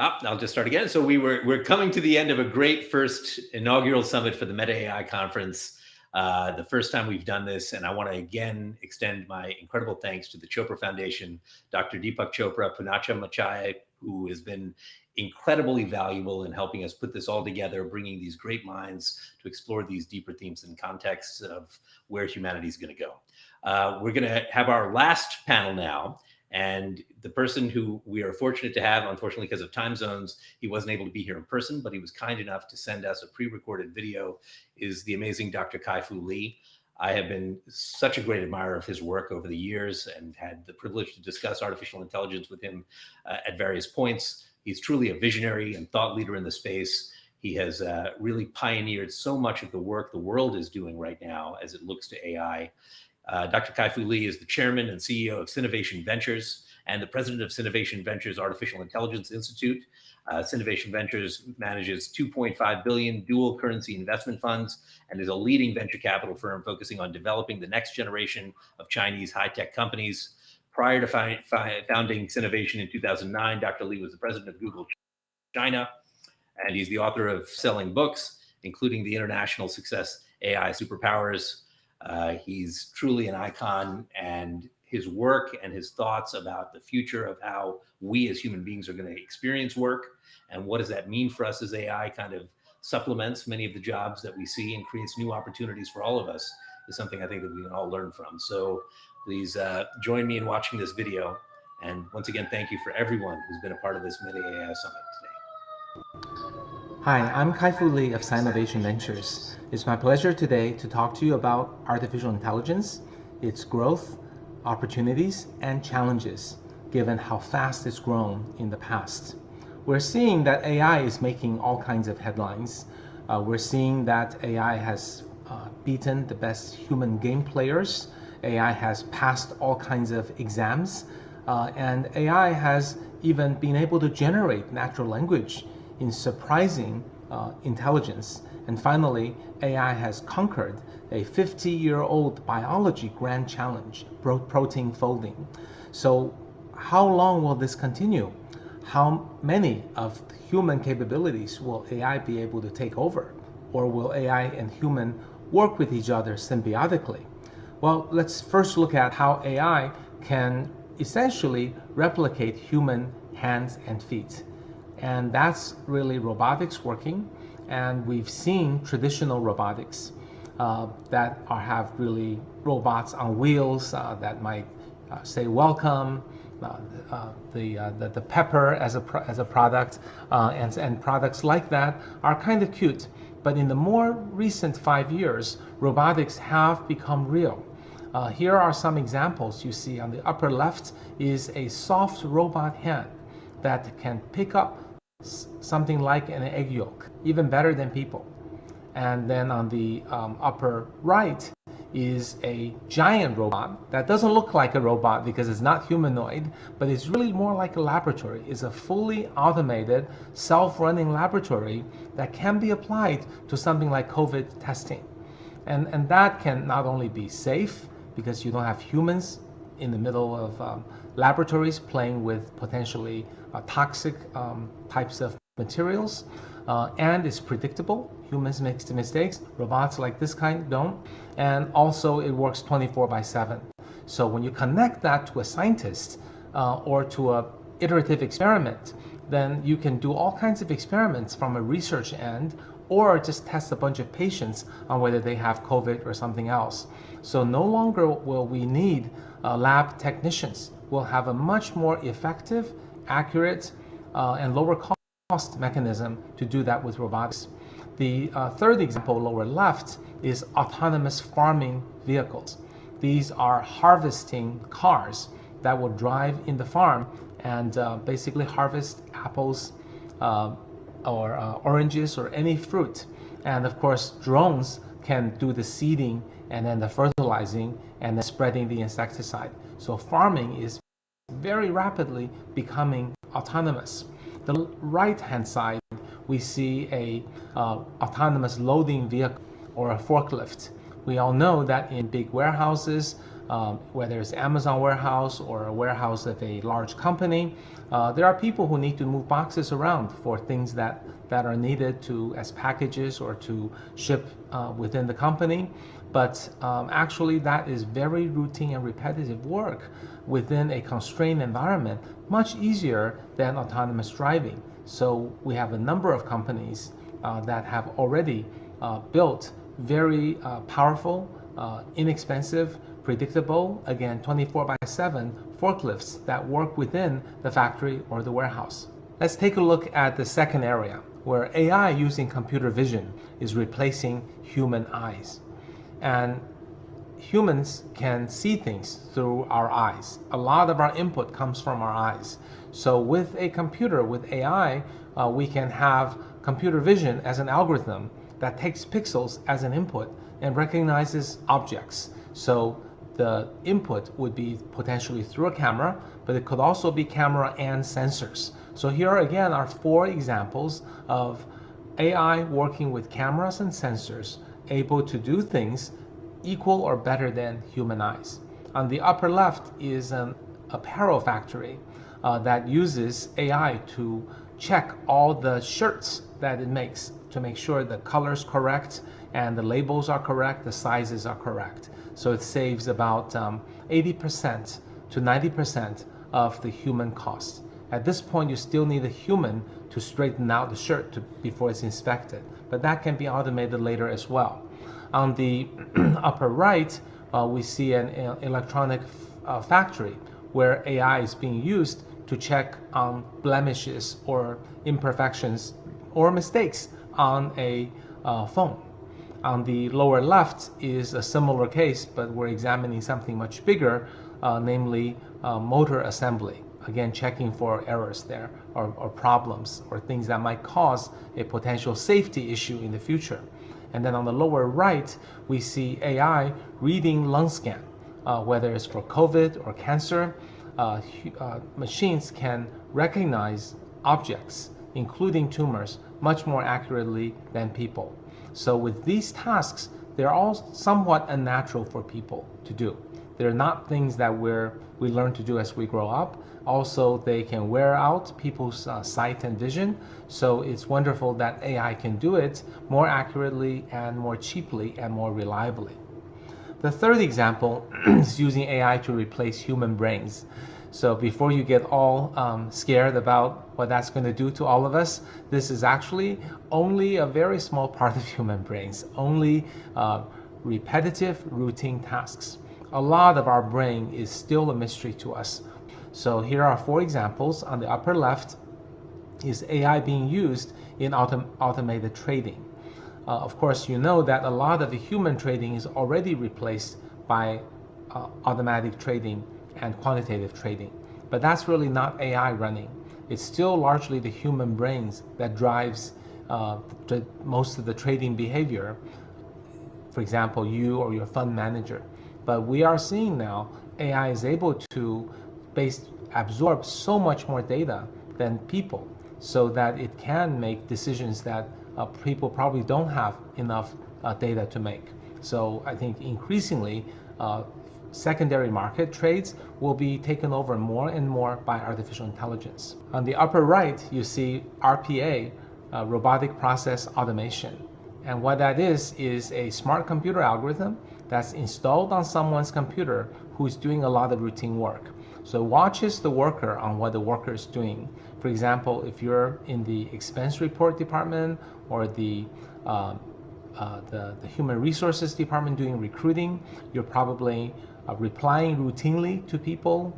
I'll just start again. So we're coming to the end of a great first inaugural summit for the Meta AI conference. The first time we've done this, and I want to again extend my incredible thanks to the Chopra Foundation, Dr. Deepak Chopra, Punacha Machai, who has been incredibly valuable in helping us put this all together, bringing these great minds to explore these deeper themes and contexts of where humanity is going to go. We're going to have our last panel now. And the person who we are fortunate to have, unfortunately, because of time zones, he wasn't able to be here in person, but he was kind enough to send us a pre-recorded video, is the amazing Dr. Kai-Fu Lee. I have been such a great admirer of his work over the years and had the privilege to discuss artificial intelligence with him at various points. He's truly a visionary and thought leader in the space. He has really pioneered so much of the work the world is doing right now as it looks to AI. Dr. Kai-Fu Lee is the chairman and CEO of Sinovation Ventures and the president of Sinovation Ventures Artificial Intelligence Institute. Sinovation Ventures manages 2.5 billion dual currency investment funds and is a leading venture capital firm focusing on developing the next generation of Chinese high-tech companies. Prior to founding Sinovation in 2009, Dr. Lee was the president of Google China, and he's the author of selling books, including the international success AI Superpowers. He's truly an icon, and his work and his thoughts about the future of how we as human beings are going to experience work and what does that mean for us as AI kind of supplements many of the jobs that we see and creates new opportunities for all of us is something I think that we can all learn from. So please join me in watching this video. And once again, thank you for everyone who's been a part of this Meta AI Summit today. Hi, I'm Kai-Fu Lee of Sinovation Ventures. It's my pleasure today to talk to you about artificial intelligence, its growth, opportunities, and challenges, given how fast it's grown in the past. We're seeing that AI is making all kinds of headlines. We're seeing that AI has beaten the best human game players. AI has passed all kinds of exams, and AI has even been able to generate natural language in surprising intelligence. And finally, AI has conquered a 50-year-old biology grand challenge, protein folding. So how long will this continue? How many of the human capabilities will AI be able to take over? Or will AI and human work with each other symbiotically? Well, let's first look at how AI can essentially replicate human hands and feet. And that's really robotics working. And we've seen traditional robotics that have really robots on wheels that might say welcome, the pepper as a product, and products like that are kind of cute. But in the more recent 5 years, robotics have become real. Here are some examples you see. On the upper left is a soft robot hand that can pick up something like an egg yolk, even better than people. And then on the upper right is a giant robot that doesn't look like a robot because it's not humanoid, but it's really more like a laboratory. It's a fully automated, self-running laboratory that can be applied to something like COVID testing. And that can not only be safe because you don't have humans in the middle of laboratories playing with potentially toxic types of materials, and it's predictable. Humans make mistakes, robots like this kind don't, and also it works 24/7. So when you connect that to a scientist or to an iterative experiment, then you can do all kinds of experiments from a research end, or just test a bunch of patients on whether they have COVID or something else. So no longer will we need lab technicians. We'll have a much more effective, accurate, and lower cost mechanism to do that with robotics. The third example, lower left, is autonomous farming vehicles. These are harvesting cars that will drive in the farm and basically harvest apples or oranges or any fruit. And of course, drones can do the seeding and then the fertilizing and then spreading the insecticide. So farming is very rapidly becoming autonomous. The right-hand side, we see a autonomous loading vehicle or a forklift. We all know that in big warehouses, whether it's Amazon warehouse or a warehouse of a large company. There are people who need to move boxes around for things that are needed as packages or to ship within the company. But actually that is very routine and repetitive work within a constrained environment, much easier than autonomous driving. So we have a number of companies that have already built very powerful, inexpensive, predictable, again, 24/7 forklifts that work within the factory or the warehouse. Let's take a look at the second area, where AI using computer vision is replacing human eyes. And humans can see things through our eyes. A lot of our input comes from our eyes. So with a computer, with AI, we can have computer vision as an algorithm that takes pixels as an input and recognizes objects. So the input would be potentially through a camera, but it could also be camera and sensors. So here again are 4 examples of AI working with cameras and sensors, able to do things equal or better than human eyes. On the upper left is an apparel factory that uses AI to check all the shirts that it makes to make sure the color's correct and the labels are correct, the sizes are correct. So it saves about 80% to 90% of the human cost. At this point, you still need a human to straighten out the shirt before it's inspected, but that can be automated later as well. On the upper right, we see an electronic factory where AI is being used to check on blemishes or imperfections or mistakes on a phone. On the lower left is a similar case, but we're examining something much bigger, namely motor assembly. Again, checking for errors there or problems or things that might cause a potential safety issue in the future. And then on the lower right, we see AI reading lung scan, whether it's for COVID or cancer. Machines can recognize objects, including tumors, much more accurately than people. So with these tasks, they're all somewhat unnatural for people to do. They're not things that we learn to do as we grow up. Also, they can wear out people's sight and vision. So it's wonderful that AI can do it more accurately and more cheaply and more reliably. The third example is using AI to replace human brains. So before you get all scared about what that's going to do to all of us, this is actually only a very small part of human brains, only repetitive routine tasks. A lot of our brain is still a mystery to us. So here are 4 examples. On the upper left is AI being used in automated trading. Of course, you know that a lot of the human trading is already replaced by automatic trading and quantitative trading. But that's really not AI running. It's still largely the human brains that drives most of the trading behavior. For example, you or your fund manager. But we are seeing now AI is able to absorb so much more data than people, so that it can make decisions that people probably don't have enough data to make. So I think increasingly secondary market trades will be taken over more and more by artificial intelligence. On the upper right, you see RPA, robotic process automation. And what that is a smart computer algorithm that's installed on someone's computer who's doing a lot of routine work. So watches the worker on what the worker is doing. For example, if you're in the expense report department or the human resources department doing recruiting, you're probably replying routinely to people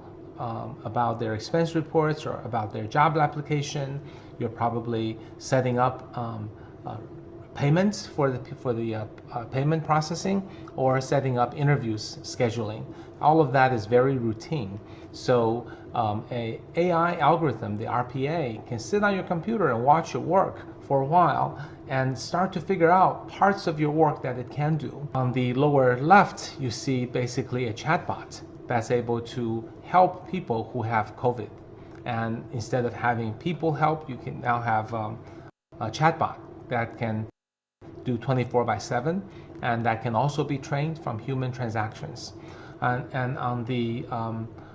about their expense reports or about their job application. You're probably setting up payments for the payment processing or setting up interviews scheduling. All of that is very routine. So a AI algorithm, the RPA, can sit on your computer and watch your work for a while and start to figure out parts of your work that it can do. On the lower left, you see basically a chatbot that's able to help people who have COVID. And instead of having people help, you can now have a chatbot that can do 24/7, and that can also be trained from human transactions. And on the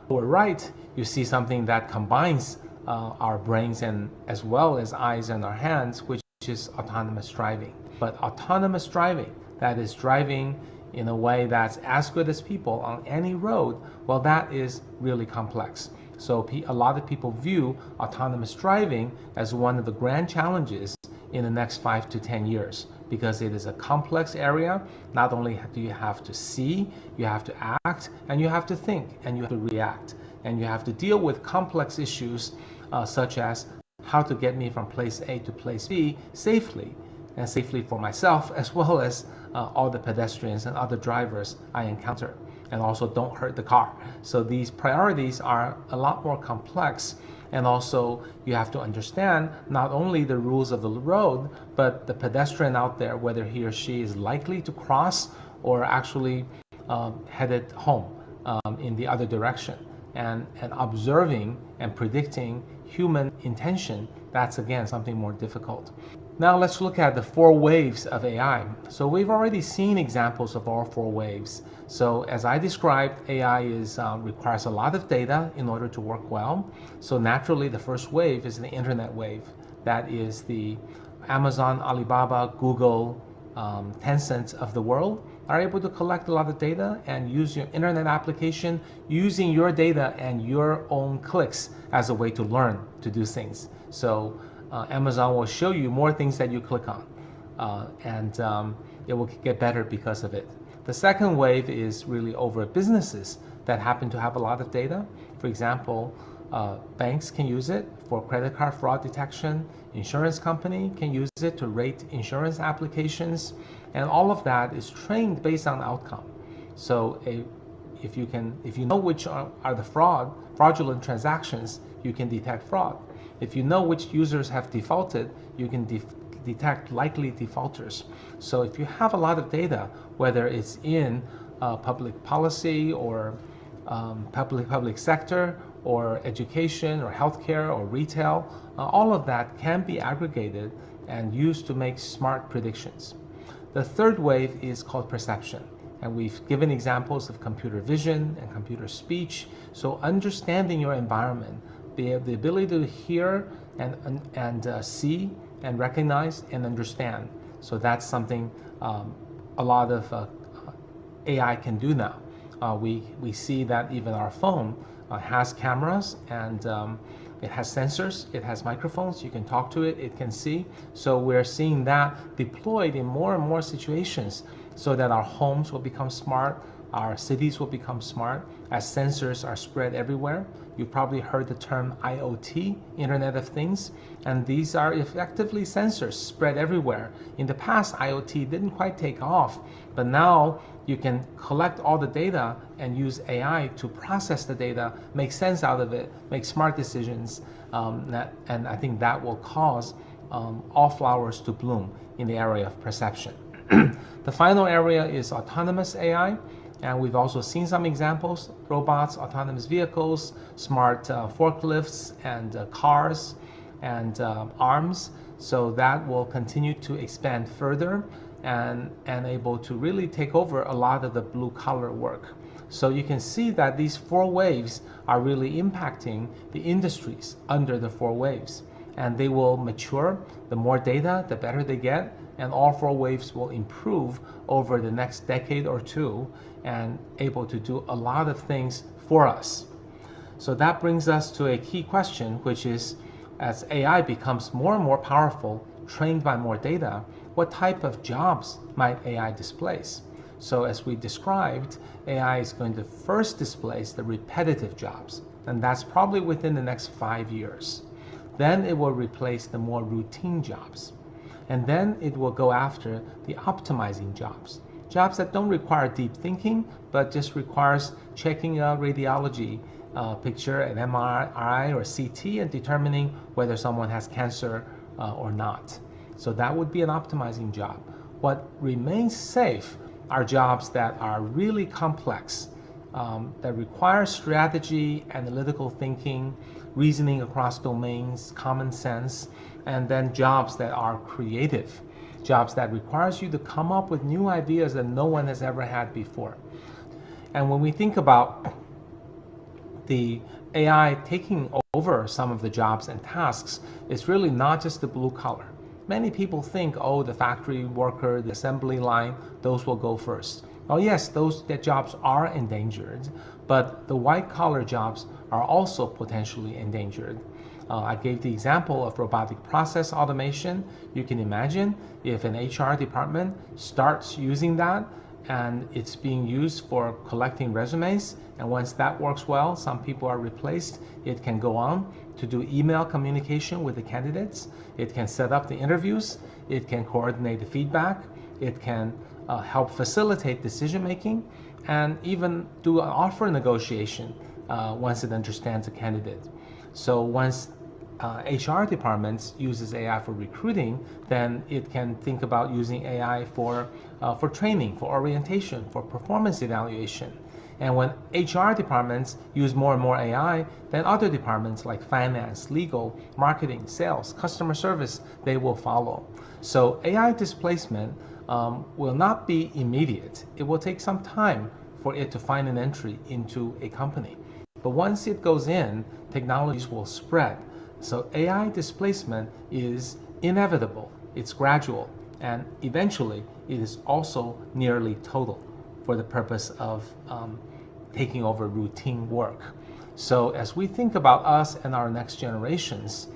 lower right, you see something that combines our brains and as well as eyes and our hands, which is autonomous driving. But autonomous driving, that is driving in a way that's as good as people on any road, well, that is really complex. So a lot of people view autonomous driving as one of the grand challenges in the next 5 to 10 years because it is a complex area. Not only do you have to see, you have to act, and you have to think, and you have to react, and you have to deal with complex issues such as how to get me from place A to place B safely, and safely for myself as well as all the pedestrians and other drivers I encounter, and also don't hurt the car. So these priorities are a lot more complex, and also you have to understand not only the rules of the road, but the pedestrian out there, whether he or she is likely to cross or actually headed home in the other direction. And observing and predicting human intention, that's again something more difficult. Now let's look at the 4 waves of AI. So we've already seen examples of all 4 waves. So as I described, AI requires a lot of data in order to work well. So naturally the first wave is the internet wave. That is the Amazon, Alibaba, Google, Tencent of the world are able to collect a lot of data and use your internet application using your data and your own clicks as a way to learn to do things. So Amazon will show you more things that you click on, and it will get better because of it. The second wave is really over businesses that happen to have a lot of data. For example, banks can use it for credit card fraud detection. Insurance company can use it to rate insurance applications, and all of that is trained based on outcome. So if you know which are the fraudulent transactions, you can detect fraud. If you know which users have defaulted, you can detect likely defaulters. So if you have a lot of data, whether it's in public policy or public sector or education or healthcare or retail, all of that can be aggregated and used to make smart predictions. The third wave is called perception, and we've given examples of computer vision and computer speech. So understanding your environment, the ability to hear and see and recognize and understand. So that's something a lot of AI can do now. We see that even our phone has cameras and it has sensors, it has microphones, you can talk to it, it can see. So we're seeing that deployed in more and more situations so that our homes will become smart, our cities will become smart as sensors are spread everywhere. You've probably heard the term IoT, Internet of Things, and these are effectively sensors spread everywhere. In the past, IoT didn't quite take off, but now you can collect all the data and use AI to process the data, make sense out of it, make smart decisions, and I think that will cause all flowers to bloom in the area of perception. The final area is autonomous AI, and we've also seen some examples: robots, autonomous vehicles, smart forklifts, and cars, and arms. So that will continue to expand further and able to really take over a lot of the blue collar work. So you can see that these 4 waves are really impacting the industries under the 4 waves, and they will mature. The more data, the better they get, and all 4 waves will improve over the next decade or 2 and able to do a lot of things for us. So that brings us to a key question, which is, as AI becomes more and more powerful, trained by more data, what type of jobs might AI displace? So as we described, AI is going to first displace the repetitive jobs, and that's probably within the next 5 years. Then it will replace the more routine jobs. And then it will go after the optimizing jobs. Jobs that don't require deep thinking, but just requires checking a radiology picture, an MRI or CT, and determining whether someone has cancer or not. So that would be an optimizing job. What remains safe are jobs that are really complex, that require strategy, analytical thinking, reasoning across domains, common sense, and then jobs that are creative, jobs that requires you to come up with new ideas that no one has ever had before. And when we think about the AI taking over some of the jobs and tasks, it's really not just the blue collar. Many people think, oh, the factory worker, the assembly line, those will go first. Oh yes, those jobs are endangered, but the white collar jobs are also potentially endangered. I gave the example of robotic process automation. You can imagine if an HR department starts using that and it's being used for collecting resumes, and once that works well, some people are replaced, it can go on to do email communication with the candidates, it can set up the interviews, it can coordinate the feedback, it can help facilitate decision making, and even do an offer negotiation once it understands a candidate. So once HR departments uses AI for recruiting, then it can think about using AI for training, for orientation, for performance evaluation. And when HR departments use more and more AI, then other departments like finance, legal, marketing, sales, customer service, they will follow. So AI displacement will not be immediate. It will take some time for it to find an entry into a company. But once it goes in, technologies will spread. So AI displacement is inevitable, it's gradual, and eventually it is also nearly total for the purpose of taking over routine work. So as we think about us and our next generations,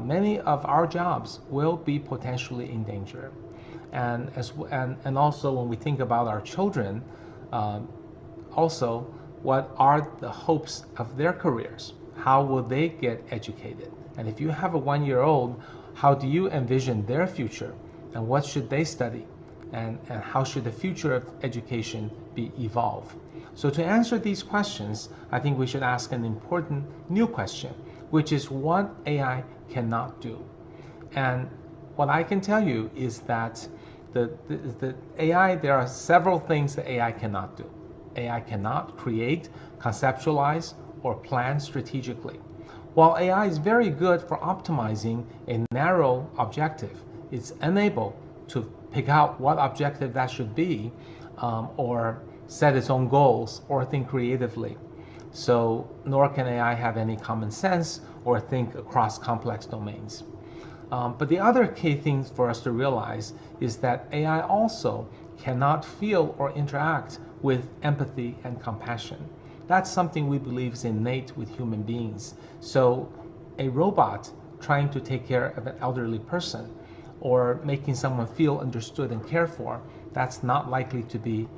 many of our jobs will be potentially in danger. And also when we think about our children, also what are the hopes of their careers? How will they get educated? And if you have a 1-year-old, how do you envision their future? And what should they study? And how should the future of education be evolved? So to answer these questions, I think we should ask an important new question, which is what AI cannot do. And what I can tell you is that the AI, there are several things that AI cannot do. AI cannot create, conceptualize, or plan strategically. While AI is very good for optimizing a narrow objective, it's unable to pick out what objective that should be, or set its own goals, or think creatively. So nor can AI have any common sense or think across complex domains. But the other key thing for us to realize is that AI also cannot feel or interact with empathy and compassion. That's something we believe is innate with human beings. So a robot trying to take care of an elderly person or making someone feel understood and cared for, that's not likely to be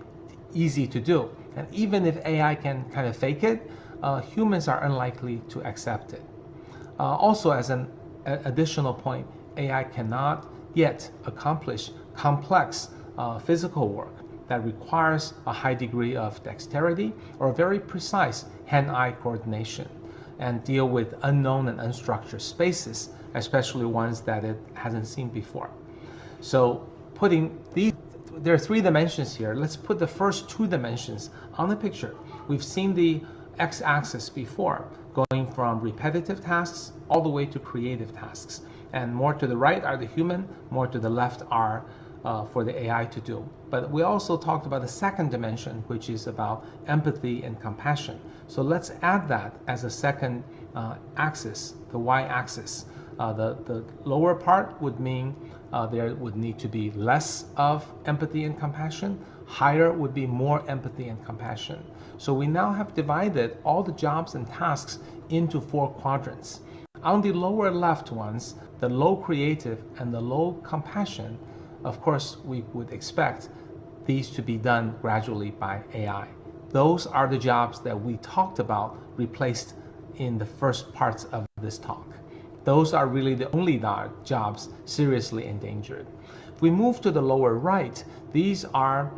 easy to do. And even if AI can kind of fake it, humans are unlikely to accept it. Also, as an additional point, AI cannot yet accomplish complex physical work that requires a high degree of dexterity or very precise hand-eye coordination and deal with unknown and unstructured spaces, especially ones that it hasn't seen before. So putting these, there are 3 dimensions here. Let's put the first 2 dimensions on the picture. We've seen the x-axis before, going from repetitive tasks all the way to creative tasks. And more to the right are the human, more to the left are for the AI to do. But we also talked about the second dimension, which is about empathy and compassion. So let's add that as a second axis, the y-axis. The lower part would mean there would need to be less of empathy and compassion. Higher would be more empathy and compassion. So we now have divided all the jobs and tasks into 4 quadrants. On the lower left ones, the low creative and the low compassion, of course, we would expect these to be done gradually by AI. Those are the jobs that we talked about replaced in the first parts of this talk. Those are really the only jobs seriously endangered. If we move to the lower right, these are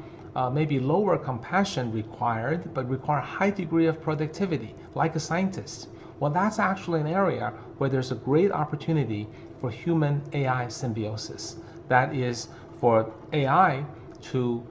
maybe lower compassion required, but require a high degree of productivity, like a scientist. Well, that's actually an area where there's a great opportunity for human-AI symbiosis. That is, for AI to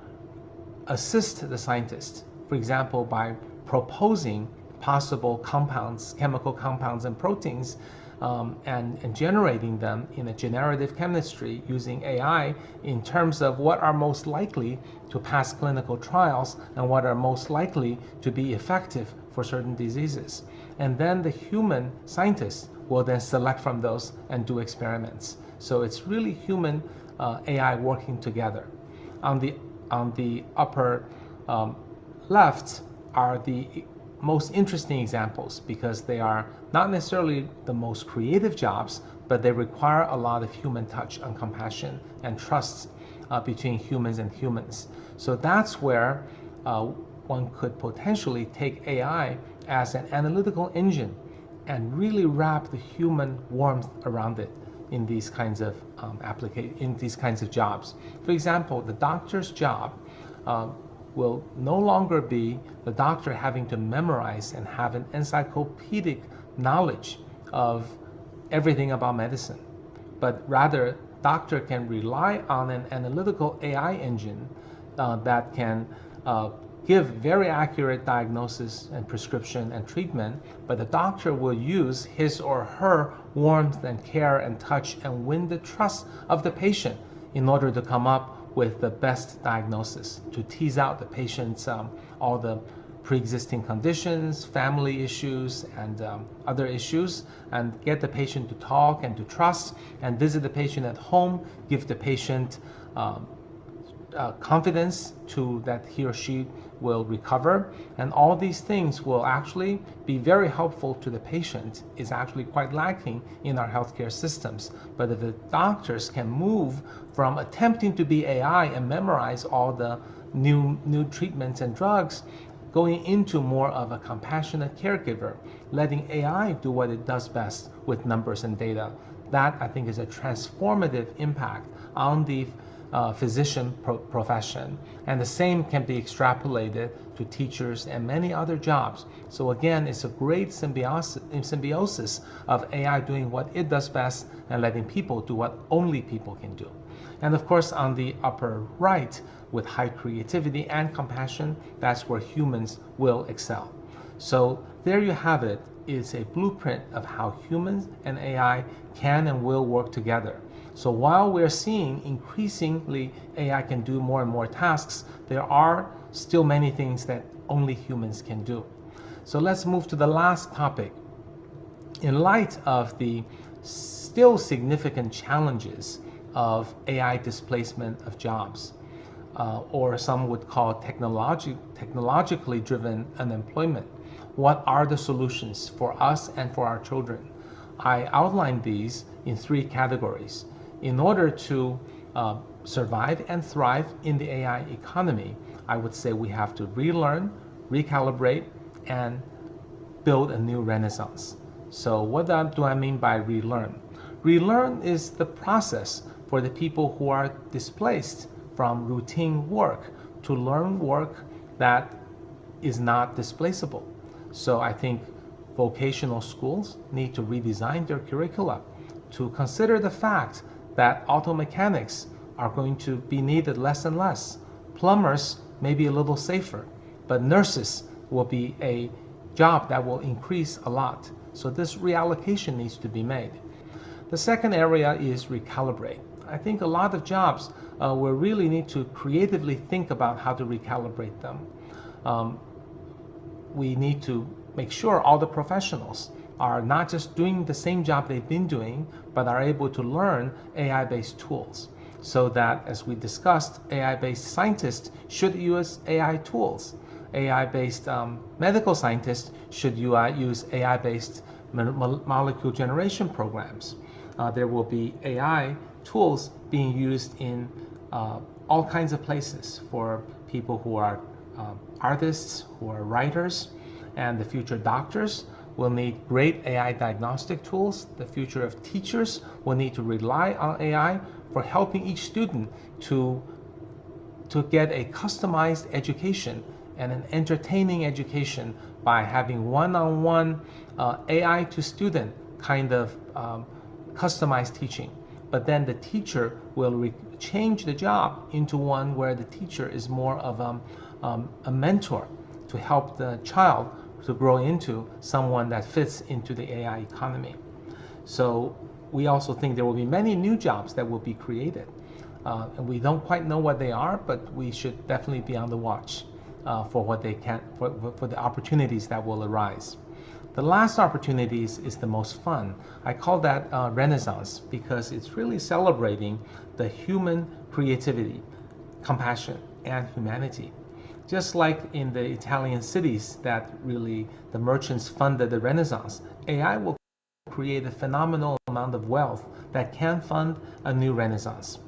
assist the scientist, for example, by proposing possible compounds, chemical compounds and proteins and generating them in a generative chemistry using AI in terms of what are most likely to pass clinical trials and what are most likely to be effective for certain diseases. And then the human scientists will then select from those and do experiments. So it's really human AI working together. On the upper left are the most interesting examples because they are not necessarily the most creative jobs, but they require a lot of human touch and compassion and trust between humans and humans. So that's where one could potentially take AI as an analytical engine and really wrap the human warmth around it in these kinds of in these kinds of jobs. For example, the doctor's job will no longer be the doctor having to memorize and have an encyclopedic knowledge of everything about medicine, but rather doctor can rely on an analytical AI engine that can give very accurate diagnosis and prescription and treatment, but the doctor will use his or her warmth and care and touch and win the trust of the patient in order to come up with the best diagnosis, to tease out the patient's all the pre-existing conditions, family issues, and other issues, and get the patient to talk and to trust, and visit the patient at home, give the patient confidence to that he or she will recover. And all these things will actually be very helpful to the patient. Is actually quite lacking in our healthcare systems. But if the doctors can move from attempting to be AI and memorize all the new treatments and drugs, going into more of a compassionate caregiver, letting AI do what it does best with numbers and data, that I think is a transformative impact on the physician profession. And the same can be extrapolated to teachers and many other jobs. So again, it's a great symbiosis of AI doing what it does best and letting people do what only people can do. And of course, on the upper right, with high creativity and compassion, that's where humans will excel. So there you have it. It's a blueprint of how humans and AI can and will work together. So while we're seeing increasingly AI can do more and more tasks, there are still many things that only humans can do. So let's move to the last topic. In light of the still significant challenges of AI displacement of jobs, or some would call technologically driven unemployment, what are the solutions for us and for our children? I outlined these in 3 categories. In order to survive and thrive in the AI economy, I would say we have to relearn, recalibrate, and build a new renaissance. So what do I mean by relearn? Relearn is the process for the people who are displaced from routine work to learn work that is not displaceable. So I think vocational schools need to redesign their curricula to consider the fact that auto mechanics are going to be needed less and less. Plumbers may be a little safer, but nurses will be a job that will increase a lot. So this reallocation needs to be made. The second area is recalibrate. I think a lot of jobs we really need to creatively think about how to recalibrate them. We need to make sure all the professionals are not just doing the same job they've been doing, but are able to learn AI-based tools. So that, as we discussed, AI-based scientists should use AI tools. AI-based medical scientists should use AI-based molecule generation programs. There will be AI tools being used in all kinds of places for people who are artists, who are writers, and the future doctors will need great AI diagnostic tools. The future of teachers will need to rely on AI for helping each student to get a customized education and an entertaining education by having one-on-one AI to student kind of customized teaching. But then the teacher will change the job into one where the teacher is more of a mentor to help the child to grow into someone that fits into the AI economy. So we also think there will be many new jobs that will be created. And we don't quite know what they are, but we should definitely be on the watch for what they can, for the opportunities that will arise. The last opportunities is the most fun. I call that Renaissance because it's really celebrating the human creativity, compassion, and humanity. Just like in the Italian cities that really the merchants funded the Renaissance, AI will create a phenomenal amount of wealth that can fund a new Renaissance.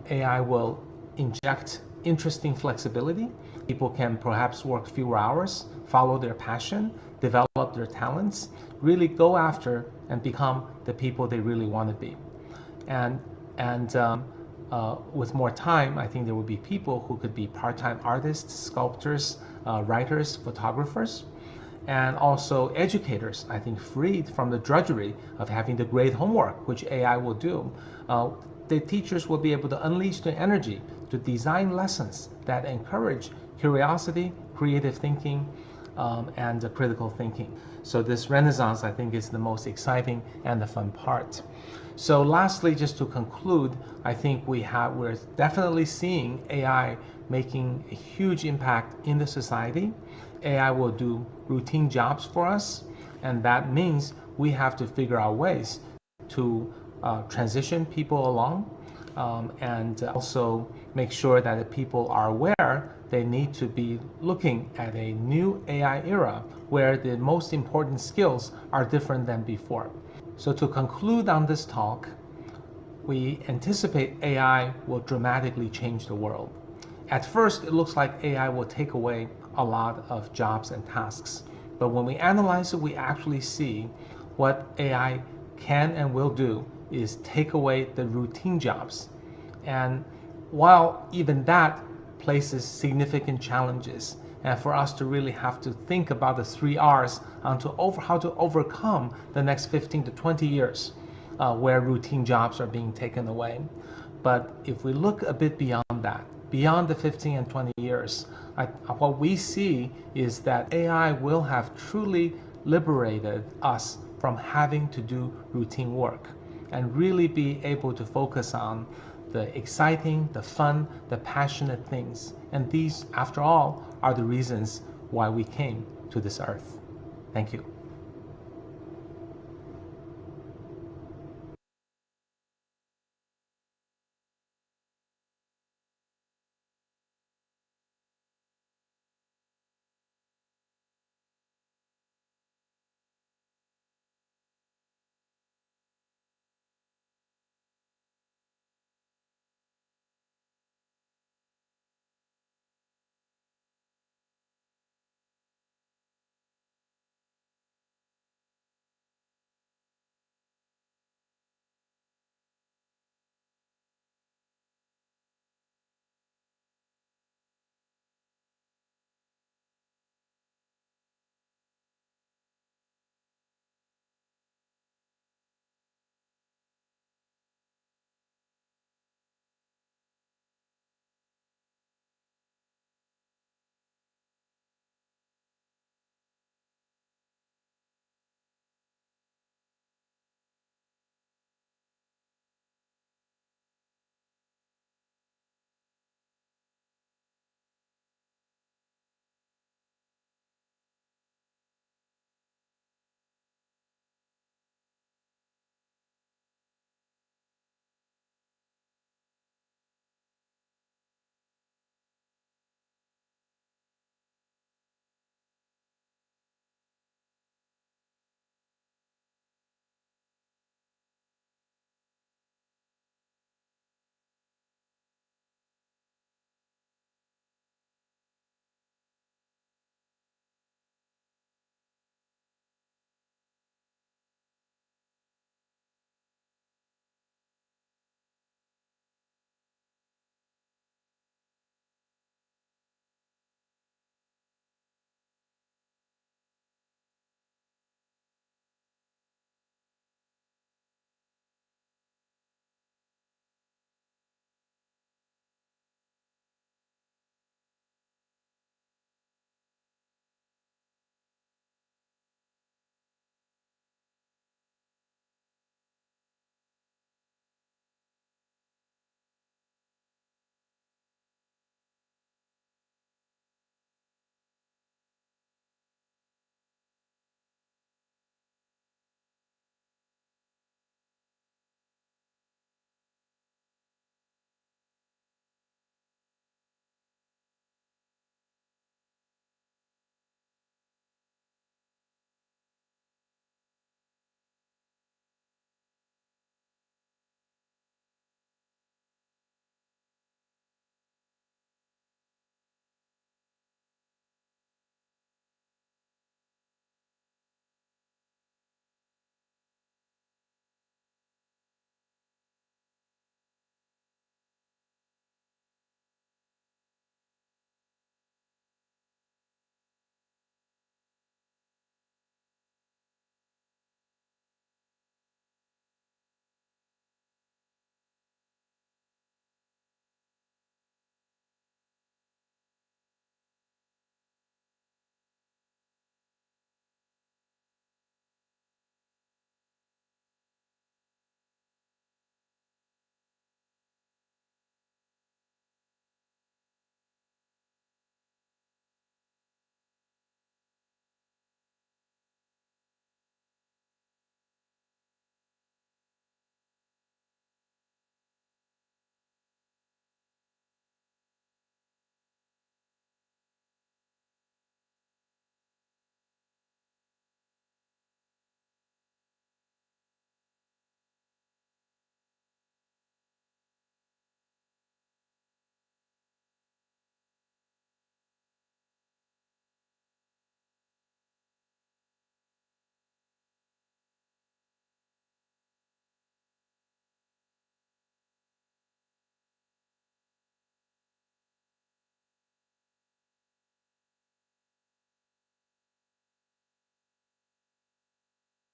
AI will inject interesting flexibility. People can perhaps work fewer hours, follow their passion, develop their talents, really go after and become the people they really want to be. And with more time, I think there will be people who could be part-time artists, sculptors, writers, photographers, and also educators, I think, freed from the drudgery of having to grade homework, which AI will do. The teachers will be able to unleash their energy to design lessons that encourage curiosity, creative thinking, and critical thinking. So this renaissance, I think, is the most exciting and the fun part. So lastly, just to conclude, I think we're definitely seeing AI making a huge impact in the society. AI will do routine jobs for us, and that means we have to figure out ways to transition people along, and also make sure that the people are aware they need to be looking at a new AI era where the most important skills are different than before. So to conclude on this talk, we anticipate AI will dramatically change the world. At first, it looks like AI will take away a lot of jobs and tasks. But when we analyze it, we actually see what AI can and will do is take away the routine jobs. And while even that places significant challenges, and for us to really have to think about the 3 R's on how to overcome the next 15 to 20 years where routine jobs are being taken away. But if we look a bit beyond that, beyond the 15 and 20 years, what we see is that AI will have truly liberated us from having to do routine work and really be able to focus on the exciting, the fun, the passionate things. And these, after all, are the reasons why we came to this earth. Thank you.